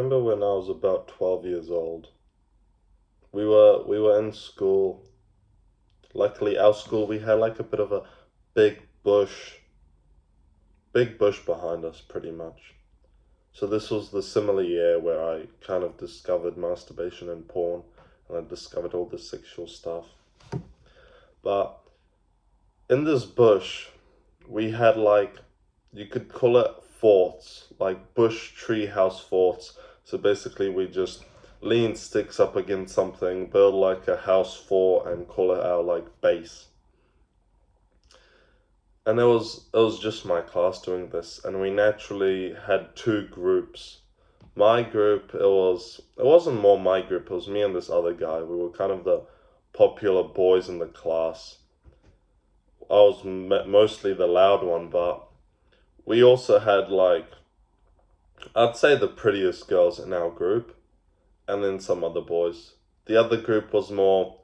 remember when I was about 12 years old. We were in school. Luckily, our school, we had like a bit of a big bush, big bush behind us, pretty much. So this was the similar year where I kind of discovered masturbation and porn, and I discovered all the sexual stuff. But in this bush, we had like, you could call it forts, like bush tree house forts. So basically, we just lean sticks up against something, build like a house fort, and call it our like base. And it was just my class doing this, and we naturally had two groups. My group, it wasn't more my group, it was me and this other guy. We were kind of the popular boys in the class. I was mostly the loud one, but we also had like, I'd say the prettiest girls in our group, and then some other boys. The other group was more,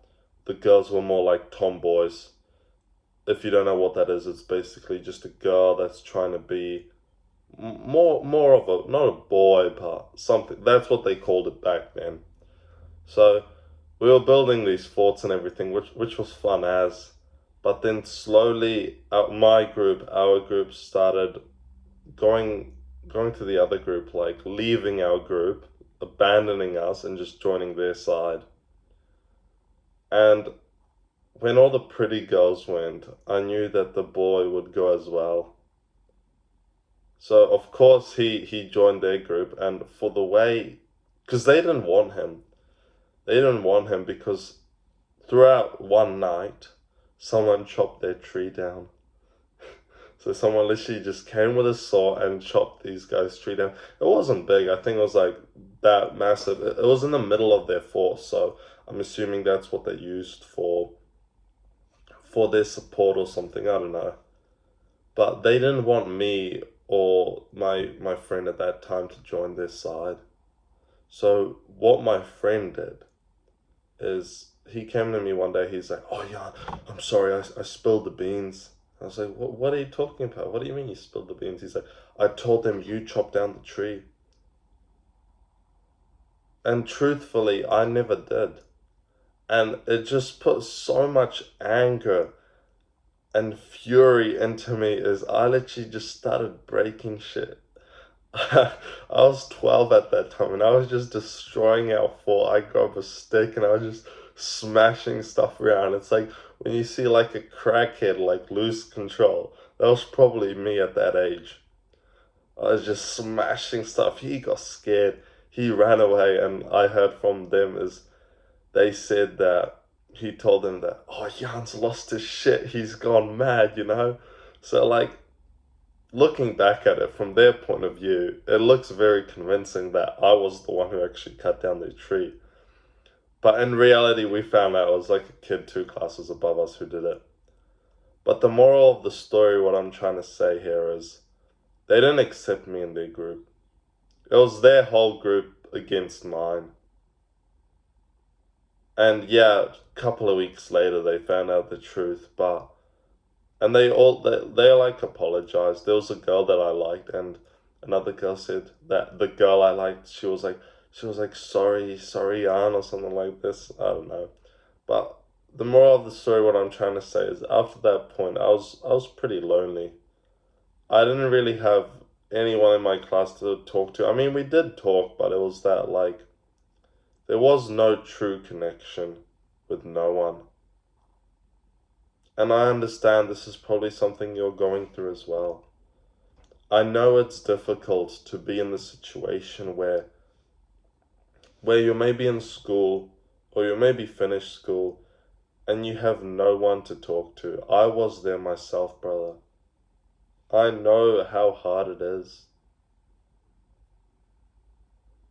the girls were more like tomboys. If you don't know what that is, it's basically just a girl that's trying to be more of a, not a boy, but something. That's what they called it back then. So we were building these forts and everything, which was fun as. But then slowly, our group started going to the other group, like leaving our group, abandoning us, and just joining their side. And when all the pretty girls went, I knew that the boy would go as well. So of course he joined their group, and for the way, because they didn't want him. They didn't want him because throughout one night, someone chopped their tree down. So someone literally just came with a saw and chopped these guys' tree down. It wasn't big. I think it was like that massive. It was in the middle of their force, so I'm assuming that's what they used for their support or something. I don't know. But they didn't want me or my friend at that time to join their side. So what my friend did is he came to me one day. He's like, "Oh yeah, I'm sorry, I spilled the beans." I was like, what are you talking about? What do you mean you spilled the beans? He's like, "I told them you chopped down the tree." And truthfully, I never did. And it just put so much anger and fury into me as I literally just started breaking shit. I was 12 at that time, and I was just destroying our fort. I grabbed a stick and I was just smashing stuff around. It's like when you see like a crackhead like lose control. That was probably me at that age. I was just smashing stuff. He got scared. He ran away, and I heard from them is they said that he told them that, "Oh, Jan's lost his shit. He's gone mad, you know?" So like, looking back at it from their point of view, it looks very convincing that I was the one who actually cut down the tree. But in reality, we found out it was like a kid 2 classes above us who did it. But the moral of the story, what I'm trying to say here is, they didn't accept me in their group. It was their whole group against mine. And yeah, a couple of weeks later, they found out the truth, but and they like apologized. There was a girl that I liked, and another girl said that the girl I liked, she was like sorry Jan, or something like this. I don't know. But the moral of the story, what I'm trying to say is, after that point, I was pretty lonely. I didn't really have anyone in my class to talk to. I mean, we did talk, but it was that like there was no true connection with no one. And I understand this is probably something you're going through as well. I know it's difficult to be in the situation where you may be in school, or you may be finished school, and you have no one to talk to. I was there myself, brother. I know how hard it is.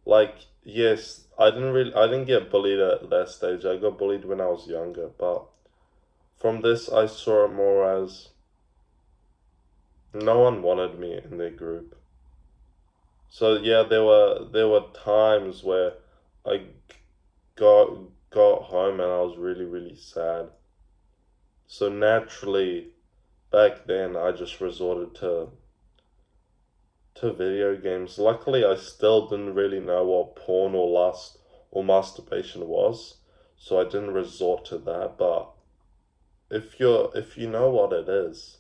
Like, yes, I didn't get bullied at that stage. I got bullied when I was younger, but from this I saw it more as no one wanted me in their group. So yeah, there were times where I got got home and I was really sad. So naturally, back then I just resorted to to video games. Luckily, I still didn't really know what porn or lust or masturbation was, so I didn't resort to that. But if you know what it is,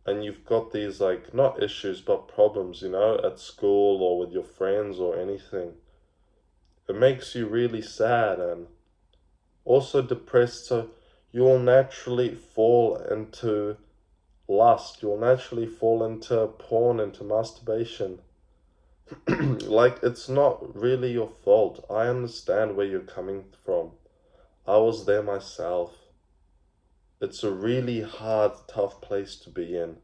and you've got these like not issues but problems, at school or with your friends or anything, it makes you really sad and also depressed. So you'll naturally fall into lust, you'll naturally fall into porn, into masturbation. Like, it's not really your fault. I understand where you're coming from. I was there myself. It's a really hard, tough place to be in.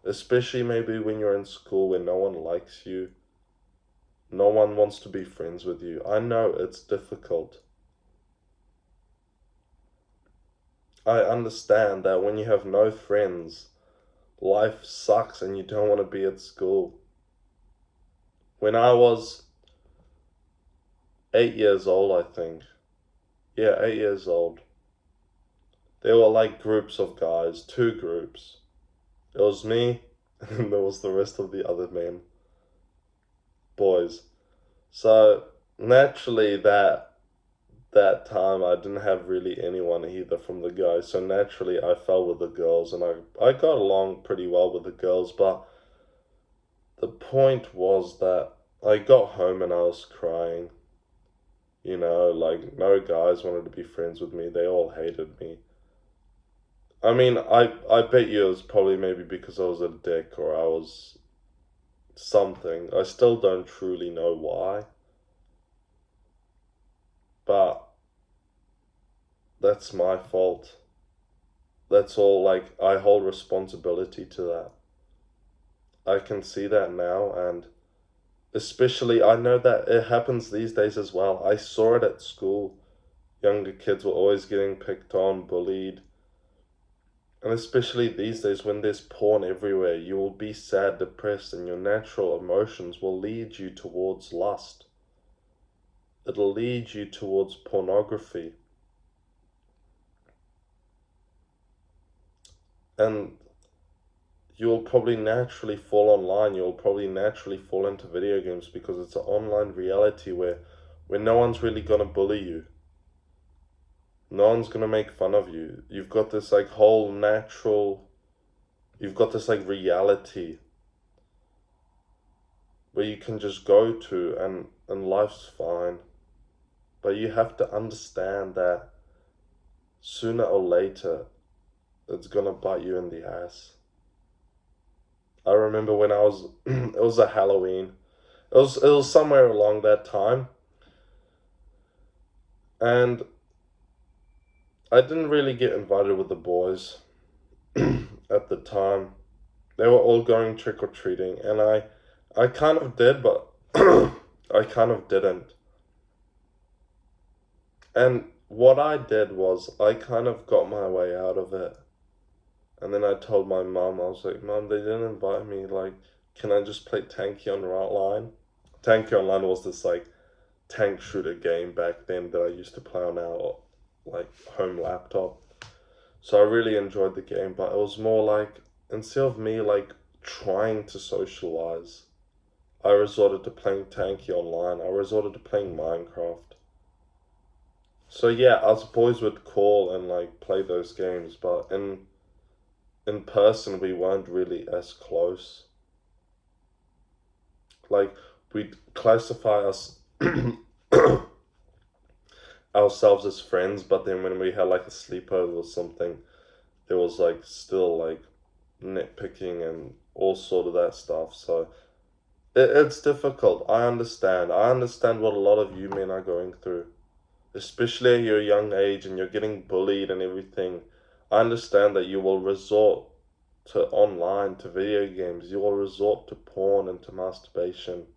Especially maybe when you're in school where no one likes you. No one wants to be friends with you. I know it's difficult. I understand that when you have no friends, life sucks and you don't want to be at school. When I was 8 years old, I think. Yeah, 8 years old. There were like groups of guys, two groups. It was me, and there was the rest of the other men, boys. So naturally, that time I didn't have really anyone either from the guys. So naturally, I fell with the girls, and I got along pretty well with the girls. But the point was that I got home and I was crying. Like, no guys wanted to be friends with me. They all hated me. I mean, I bet you it was probably maybe because I was a dick or I was something. I still don't truly know why. But that's my fault. That's all, like, I hold responsibility to that. I can see that now, and especially I know that it happens these days as well. I saw it at school. Younger kids were always getting picked on, bullied. And especially these days when there's porn everywhere, you will be sad, depressed, and your natural emotions will lead you towards lust. It'll lead you towards pornography. And you'll probably naturally fall online, you'll probably naturally fall into video games because it's an online reality where no one's really gonna bully you. No one's gonna make fun of you. You've got this like whole natural, you've got this like reality where you can just go to and life's fine. But you have to understand that sooner or later it's gonna bite you in the ass. I remember when I was it was a Halloween. It was somewhere along that time. And I didn't really get invited with the boys at the time. They were all going trick or treating, and I kind of did, but I kind of didn't. And what I did was I kind of got my way out of it. And then I told my mum, I was like, Mum, they didn't invite me. Like, can I just play Tanky Online? Tanky Online was this like tank shooter game back then that I used to play on our like home laptop. So I really enjoyed the game, but it was more like, instead of me like trying to socialize, I resorted to playing Tanky Online. I resorted to playing Minecraft. So yeah, us boys would call and like play those games, but in person we weren't really as close. Like, we'd classify us ourselves as friends, but then when we had like a sleepover or something, there was like still like nitpicking and all sort of that stuff. So it's difficult. I understand. I understand what a lot of you men are going through, especially at your young age and you're getting bullied and everything. I understand that you will resort to online, to video games. You will resort to porn and to masturbation.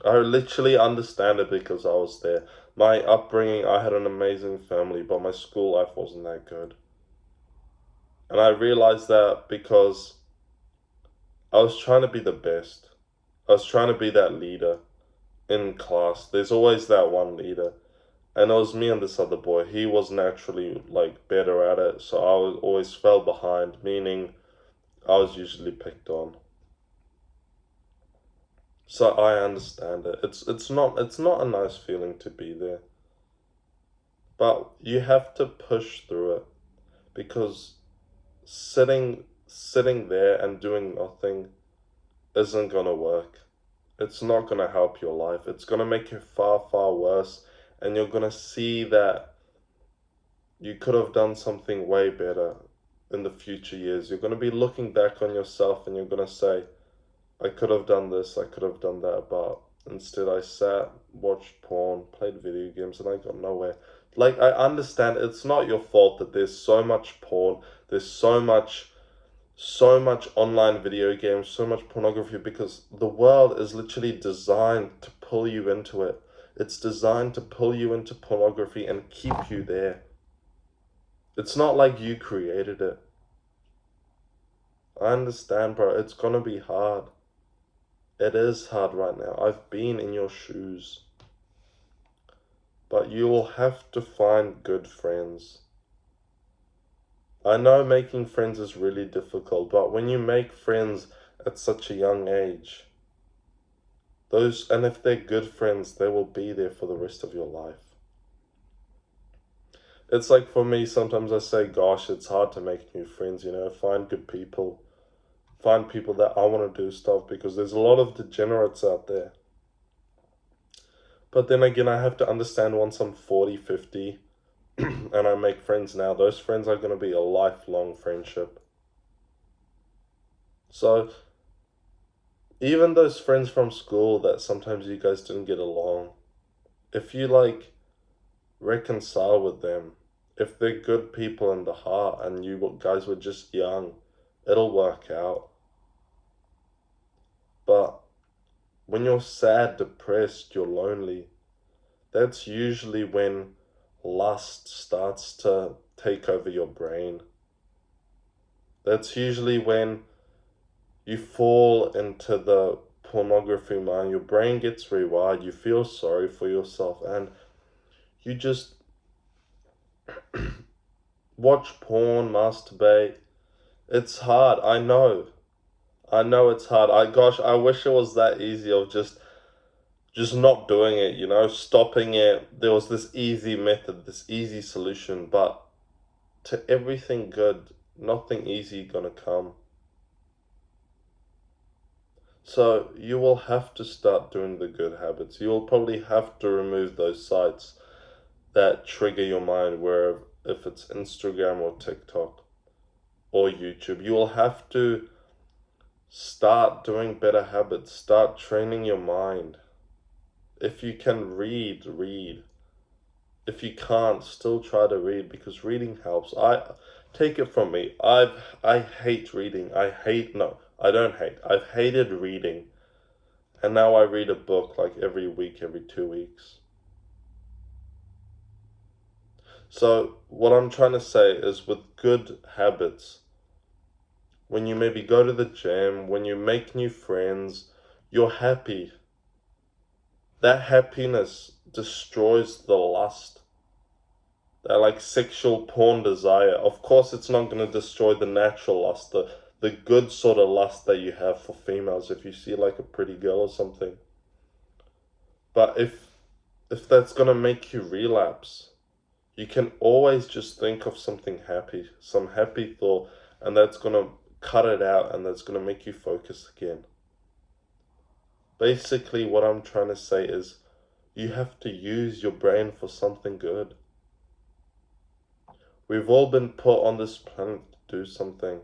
I literally understand it because I was there. My upbringing, I had an amazing family, but my school life wasn't that good. And I realized that because I was trying to be the best. I was trying to be that leader in class. There's always that one leader. And it was me and this other boy. He was naturally like better at it, so I always fell behind, meaning I was usually picked on. So I understand it. It's not a nice feeling to be there. But you have to push through it because sitting there and doing nothing isn't gonna work. It's not gonna help your life. It's gonna make you far, far worse, and you're gonna see that you could have done something way better in the future years. You're gonna be looking back on yourself and you're gonna say, I could have done this, I could have done that, but instead I sat, watched porn, played video games, and I got nowhere. Like, I understand it's not your fault that there's so much porn, there's so much online video games, so much pornography, because the world is literally designed to pull you into it. It's designed to pull you into pornography and keep you there. It's not like you created it. I understand, bro. It's gonna be hard. It is hard right now. I've been in your shoes. But you will have to find good friends. I know making friends is really difficult, but when you make friends at such a young age, and if they're good friends, they will be there for the rest of your life. It's like for me, sometimes I say, gosh, it's hard to make new friends, find good people, find people that I want to do stuff, because there's a lot of degenerates out there. But then again, I have to understand once I'm 40, 50, and I make friends now, those friends are going to be a lifelong friendship. So, even those friends from school that sometimes you guys didn't get along, if you reconcile with them, if they're good people in the heart and you guys were just young, it'll work out. But when you're sad, depressed, you're lonely, that's usually when lust starts to take over your brain. That's usually when you fall into the pornography mind. Your brain gets rewired, you feel sorry for yourself, and you just watch porn, masturbate. It's hard, I know. I know it's hard. I wish it was that easy of just not doing it, stopping it. There was this easy method, this easy solution, but to everything good, nothing easy gonna come. So you will have to start doing the good habits. You will probably have to remove those sites that trigger your mind, where if it's Instagram or TikTok or YouTube, you will have to start doing better habits. Start training your mind. If you can read, read. If you can't, still try to read, because reading helps. Take it from me. I hate reading. I don't hate. I've hated reading. And now I read a book like every week, every 2 weeks. So what I'm trying to say is, with good habits, when you maybe go to the gym, when you make new friends, you're happy. That happiness destroys the lust. That sexual porn desire. Of course, it's not going to destroy the natural lust, the good sort of lust that you have for females if you see a pretty girl or something. But if that's going to make you relapse, you can always just think of something happy, some happy thought, and that's going to cut it out, and that's going to make you focus again. Basically, what I'm trying to say is, you have to use your brain for something good. We've all been put on this planet to do something.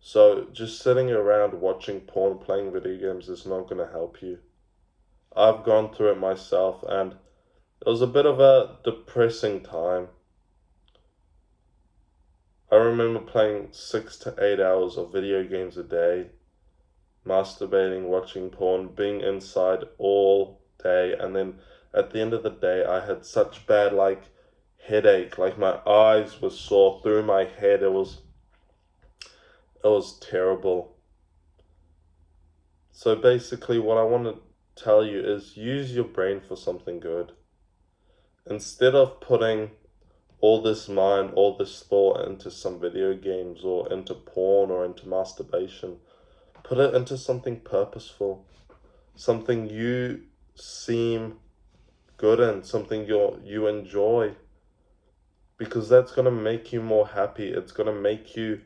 So just sitting around watching porn, playing video games is not going to help you. I've gone through it myself, and it was a bit of a depressing time. I remember playing 6 to 8 hours of video games a day, masturbating, watching porn, being inside all day, and then at the end of the day I had such bad headache, my eyes were sore through my head. It was terrible. So basically what I want to tell you is, use your brain for something good. Instead of putting all this mind, all this thought into some video games or into porn or into masturbation, put it into something purposeful. something you seem good in, something you enjoy, because that's going to make you more happy. It's going to make you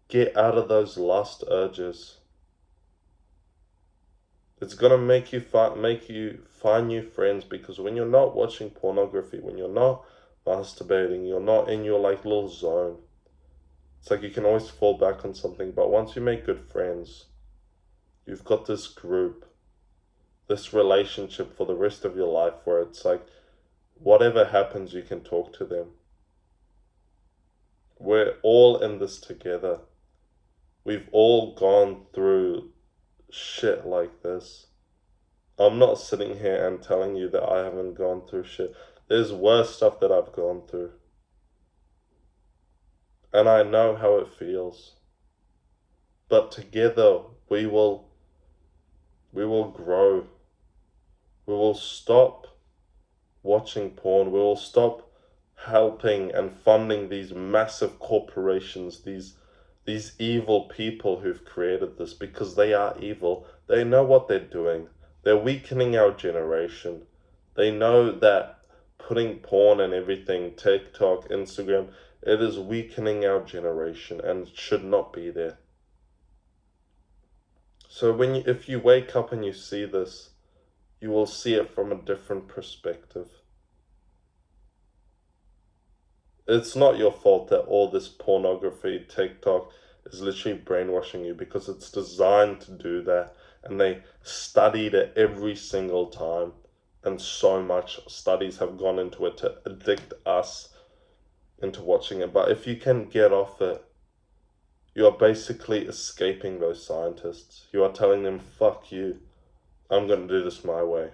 get out of those lust urges. It's going to make you find new friends, because when you're not watching pornography, when you're not masturbating, you're not in your like little zone. It's like you can always fall back on something, but once you make good friends, you've got this group, this relationship for the rest of your life where it's like whatever happens, you can talk to them. We're all in this together. We've all gone through shit like this. I'm not sitting here and telling you that I haven't gone through shit. There's worse stuff that I've gone through. And I know how it feels. But together we will grow. We will stop watching porn. We will stop helping and funding these massive corporations, these evil people who've created this, because they are evil. They know what they're doing. They're weakening our generation. They know that putting porn and everything, TikTok, Instagram, it is weakening our generation and it should not be there. So if you wake up and you see this, you will see it from a different perspective. It's not your fault that all this pornography, TikTok, is literally brainwashing you, because it's designed to do that. And they studied it every single time. And so much studies have gone into it to addict us into watching it. But if you can get off it, you are basically escaping those scientists. You are telling them, fuck you, I'm going to do this my way.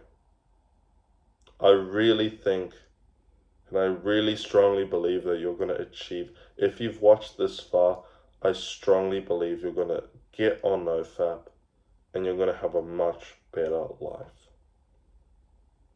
I really think, and I really strongly believe that you're going to achieve, if you've watched this far, I strongly believe you're going to get on NoFap and you're going to have a much better life.